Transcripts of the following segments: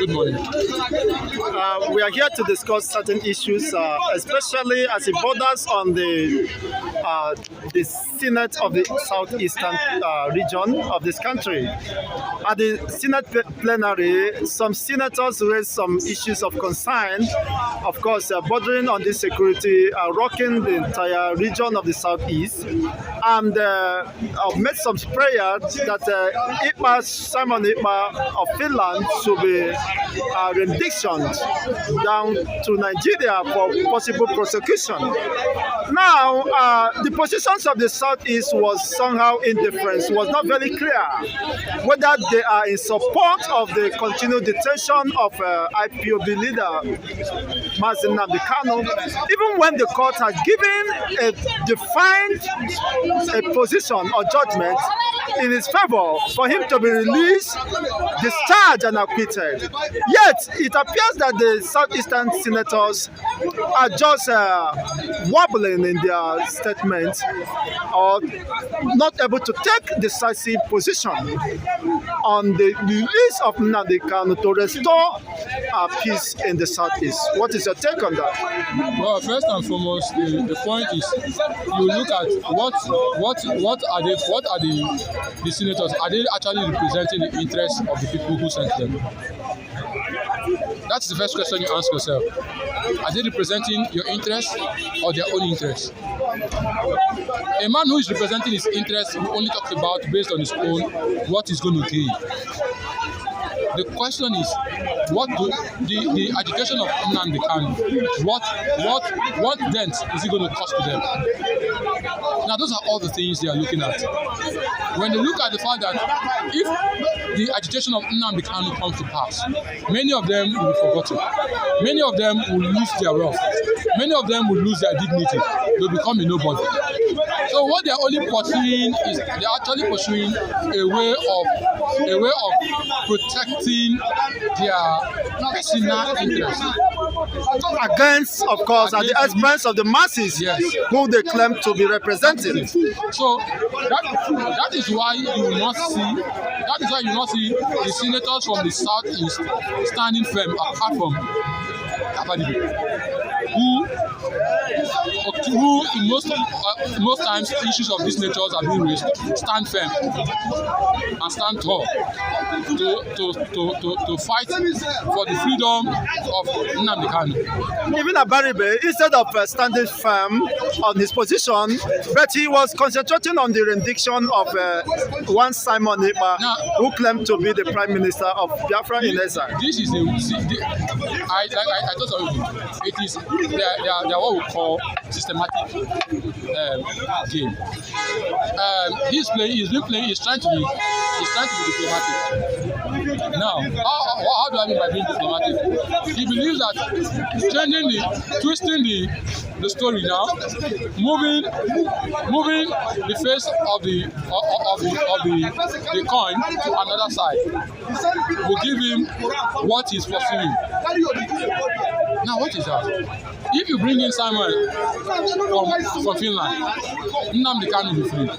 Good morning. We are here to discuss certain issues, especially as it borders on the Senate of the Southeastern region of this country. At the Senate plenary, some senators raised some issues of concern, of course, bordering on this security, rocking the entire region of the Southeast, and I've made some prayer that Simon Ekpa of Finland should be renditioned down to Nigeria for possible prosecution. Now, the positions of the Southeast was somehow indifferent, was not very clear whether they are in support of the continued detention of IPOB leader Mazi Nnamdi Kanu, even when the court has given a defined position or judgment in his favor for him to be released, discharged, and acquitted. Yet, it appears that the Southeastern senators are just wobbling in their statements or not able to take decisive position on the release of Nnamdi Kanu to restore peace in the Southeast. What is your take on that? Well, first and foremost, the point is you look at what are the senators, are they actually representing the interests of the people who sent them? That's the first question you ask yourself. Are they representing your interests or their own interests? A man who is representing his interests will only talk about based on his own what he's going to gain. The question is, what do the agitation of Nnamdi Kanu, what dent is it going to cause to them? Now, those are all the things they are looking at. When they look at the fact that if the agitation of Nnamdi Kanu comes to pass, many of them will be forgotten. Many of them will lose their wealth. Many of them will lose their dignity. They'll become a nobody. So what they're only pursuing is they're actually pursuing a way of protecting their personal interests. Against, of course, at the expense of the masses, yes, who they claim to be representing. So that is why you will not see the senators from the Southeast standing firm apart from Abadibe, who in most times issues of these natures are being raised, stand firm and stand tall to fight for the freedom of Nnamdi Kanu. Even Abaribe, instead of standing firm on his position, but he was concentrating on the rendition of one Simon Ekpa, who claimed to be the Prime Minister of Biafra in exile. This is I thought it is they are what we call systematic game. He's trying to be diplomatic. Now, how do I mean by being diplomatic? He believes that twisting the story now, moving the face of the coin to another side will give him what he's pursuing. Now, what is that? If you bring in Simon from Finland, Nnamdi Kanu will be free.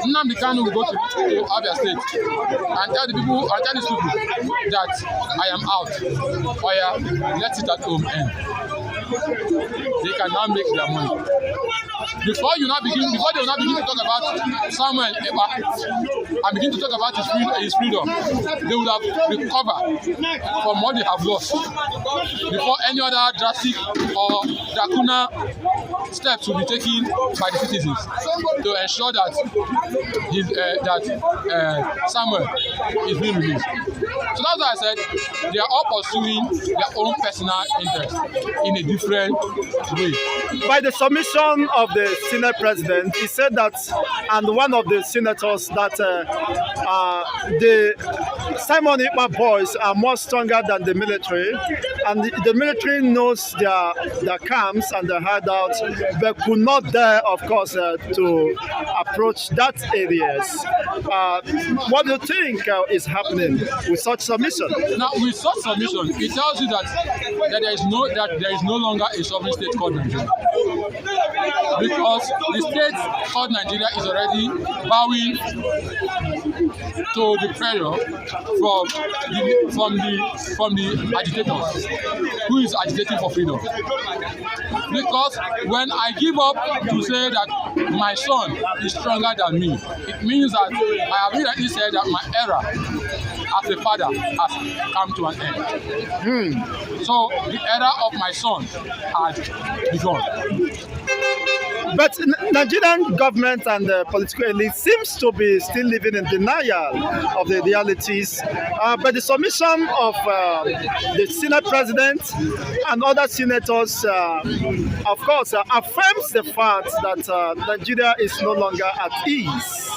Nnamdi Kanu will go to Abia State and tell these people that I am out. Or yeah, let it at home end. They can now make their money. Before they will not begin to talk about Samuel Ekpa and begin to talk about his freedom, they would have recovered from what they have lost before any other drastic or draconian steps will be taken by the citizens to ensure that Samuel is being released. So that's why I said they are all pursuing their own personal interest in a different way. By the submission of the Senate president, he said that, and one of the senators, that the Simon Ekpa boys are more stronger than the military, and the military knows their camps and their hideouts, but could not dare, of course, to approach that areas. What do you think is happening with such submission? Now, with such submission, it tells you that there is no longer a sovereign state called Nigeria, because the state called Nigeria is already bowing to the pressure from the agitators who is agitating for freedom. Because when I give up to say that my son is stronger than me, it means that I have already said that my era as a father has come to an end. So the era of my son has begun. But Nigerian government and the political elite seems to be still living in denial of the realities. But the submission of the Senate president and other senators, of course, affirms the fact that Nigeria is no longer at ease,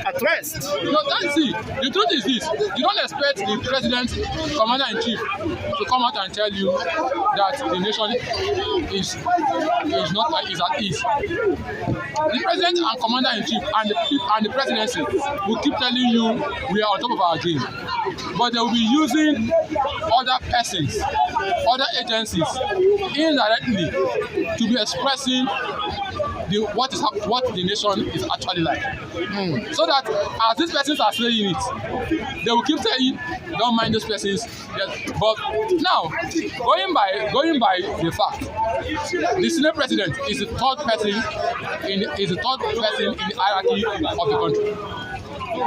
at rest. No, that's it. The truth is this: you don't expect the president, commander-in-chief, to come out and tell you that the nation is at ease. The president and commander-in-chief and the presidency will keep telling you we are on top of our game, but they will be using other persons, other agencies indirectly to be expressing what the nation is actually like. So that as these persons are saying it, they will keep saying, don't mind those persons. Yes. But now, going by the fact, the Senate president is the third person in the hierarchy of the country.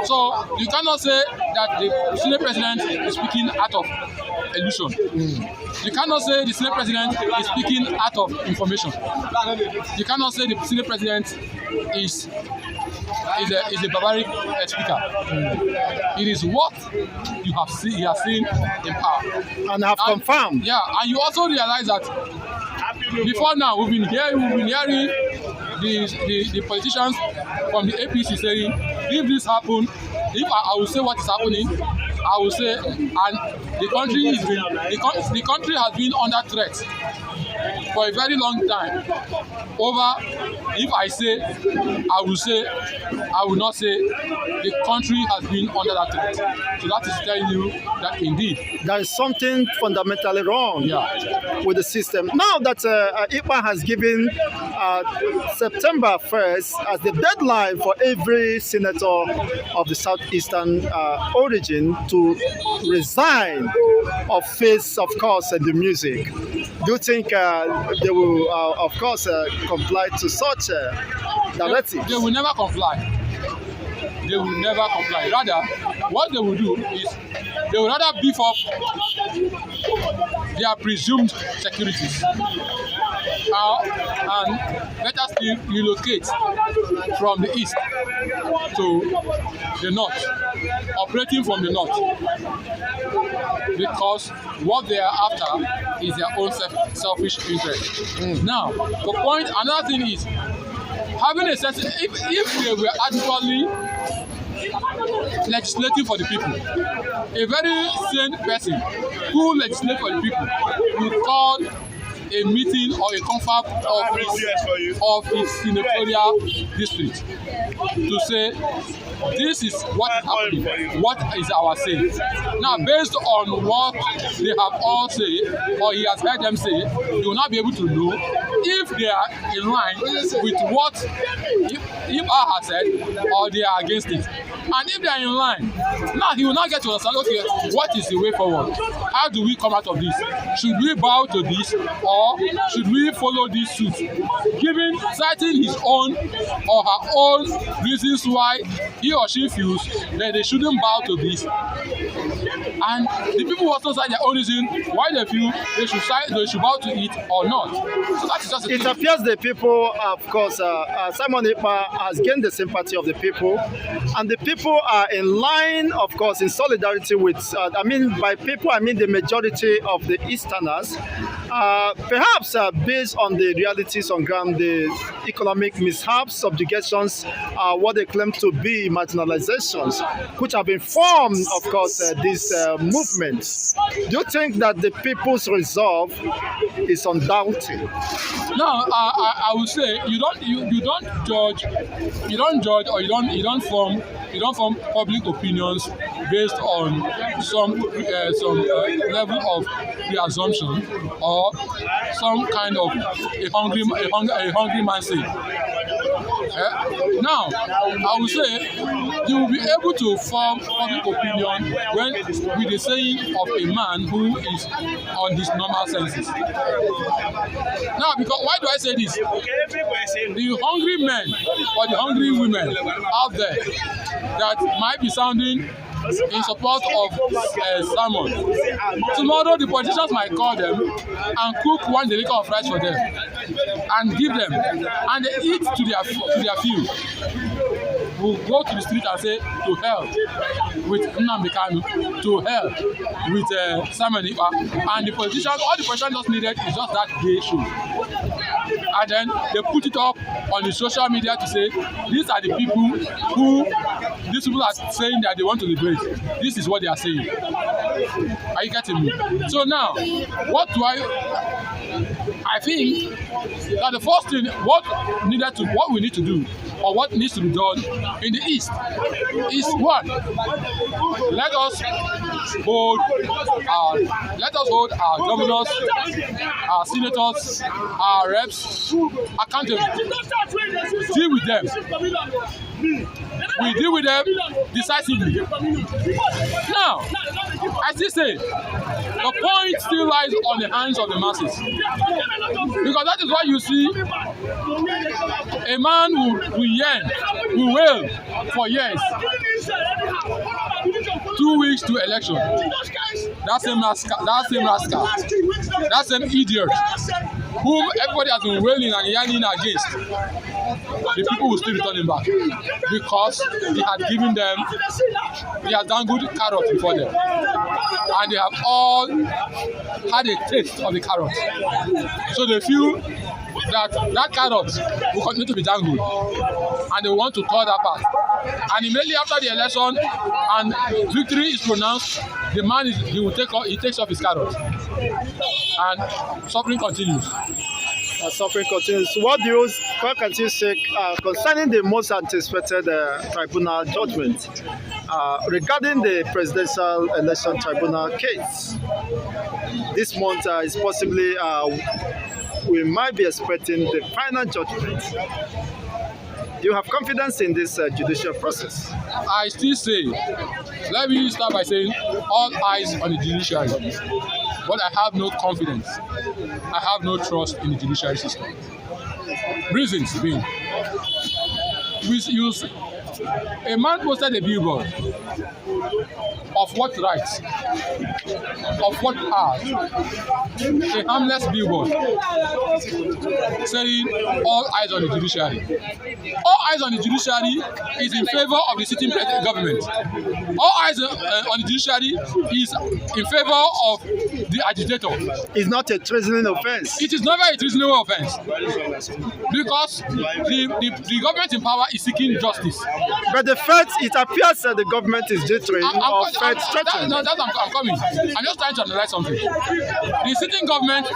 So you cannot say that the Senate president is speaking out of illusion. You cannot say the Senate president is speaking out of information. You cannot say the Senate president is a barbaric speaker. It is what you have seen. He has seen in power and have confirmed. Yeah, and you also realize that before now we've been hearing the politicians from the APC saying, if this happen, if I will say what is happening, I will say, and the country has been under threat for a very long time. If I say, I will say, I will not say, the country has been under that threat. So that is telling you that indeed there is something fundamentally wrong with the system. Now that IPMAN has given September 1st as the deadline for every senator of the southeastern origin to resign or face, of course, the music. Do you think they will, of course, comply to such directives? They will never comply. They will never comply. Rather, what they will do is they will rather beef up their presumed securities and better still relocate from the east to the north, operating from the north, because what they are after is their own selfish interest. Now, another thing is having a sense. If they were actually legislating for the people, a very sane person who legislates for the people will call a meeting or a conference of his senatorial district to say, this is what is happening, what is our say. Now, based on what they have all said, or he has heard them say, you will not be able to know if they are in line with what IPMAN has said, or they are against it. And if they are in line, now he will not get to understand, okay, what is the way forward? How do we come out of this? Should we bow to this, or should we follow this suit? Citing his own or her own reasons why he or she feels that they shouldn't bow to this. And the people also cite their own reason why they feel they should bow to it or not. So that is just it appears the people, of course, Simon Ekpa has gained the sympathy of the people, and the people are in line, of course, in solidarity with, by people, I mean the majority of the Easterners, perhaps based on the realities on ground, the economic mishaps, subjugations, what they claim to be marginalizations, which have been formed, of course, this movement. Do you think that the people's resolve is undoubted? No, I would say you don't judge or you don't form public opinions based on some level of preassumption or some kind of a hungry man say. Now, I will say you will be able to form public opinion when with the saying of a man who is on his normal senses. Now, because why do I say this? The hungry men or the hungry women out there that might be sounding in support of salmon. Tomorrow, the politicians might call them and cook one delicacy of rice for them and give them, and they eat to their field. Will go to the street and say to hell with Nnamdi Kanu, to hell with Simon Ekpa, and the politicians, all the politicians just needed is just that day show. And then they put it up on the social media to say, these are the people who, these people are saying that they want to liberate. This is what they are saying. Are you getting me? So now, I think that the first thing, what we need to do, or what needs to be done in the East is one, let us hold our governors, our senators, our reps accountable. Deal with them. We deal with them decisively. Now, I still say the point still lies on the hands of the masses, because that is why you see a man who yearn, who wail for years, 2 weeks to election. That same rascal, that same idiot, whom everybody has been wailing and yearning against, the people will still return him back, because he has done good carrot before them, and they have all had a taste of the carrot, so they feel that carrot will continue to be dangled, and they want to tear that part. And immediately after the election and victory is pronounced, the man he takes off his carrot, and suffering continues. Suffering continues. What can you say concerning the most anticipated tribunal judgment regarding the presidential election tribunal case? This month is possibly we might be expecting the final judgment. Do you have confidence in this judicial process? I still say, let me start by saying, all eyes on the judiciary. But I have no confidence. I have no trust in the judiciary system. Reasons being, a man posted a billboard of what rights, of what power, a harmless billboard saying all eyes on the judiciary. All eyes on the judiciary is in favor of the sitting government. All eyes on the judiciary is in favor of the agitator. It's not a treason offense. It is never a treasonable offense, because the government in power is seeking justice. But it appears that the government is jittering or stretching. I'm coming. I'm just trying to analyze something. The sitting government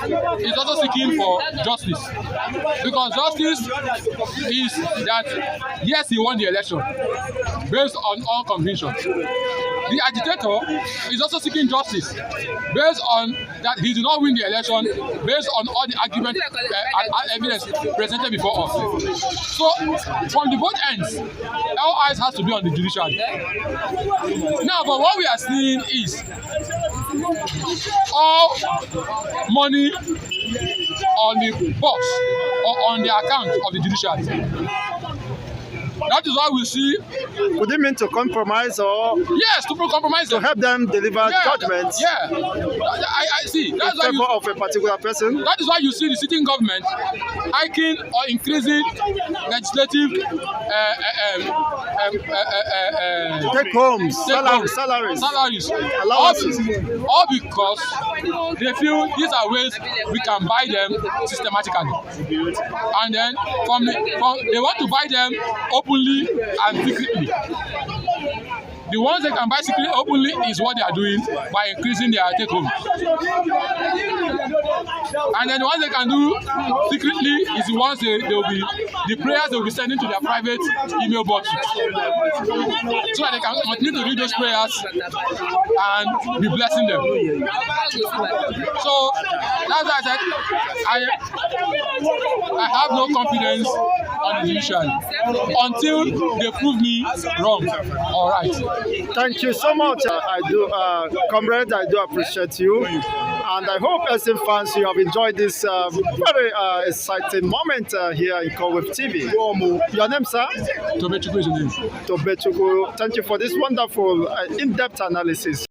is also seeking for justice, because justice is that, yes, he won the election based on all convictions. The agitator is also seeking justice based on that he did not win the election based on all the argument and evidence presented before us. So, from the both ends, all eyes has to be on the judiciary. Now, but what we are seeing is all money on the box or on the account of the judiciary. That is why we see. Would you mean to compromise or? Yes, to compromise to help them deliver judgments. Yeah, I see. That's in favor of a particular person. That is why you see the sitting government hiking or increasing legislative take homes, salaries, allowances. All because they feel these are ways we can buy them systematically, and then they want to buy them openly and secretly. The ones they can buy secretly openly is what they are doing by increasing their take home. And then the ones they can do secretly is the ones the prayers they will be sending to their private email box, so that they can continue to read those prayers and be blessing them. So that's why I said I have no confidence on the judiciary until they prove me wrong or right. Thank you so much. Comrade, I do appreciate you. And I hope, SM fans, you have enjoyed this very exciting moment here in Koweb TV. Your name, sir? Tobechukwu is the name. Tobechukwu. Thank you for this wonderful, in-depth analysis.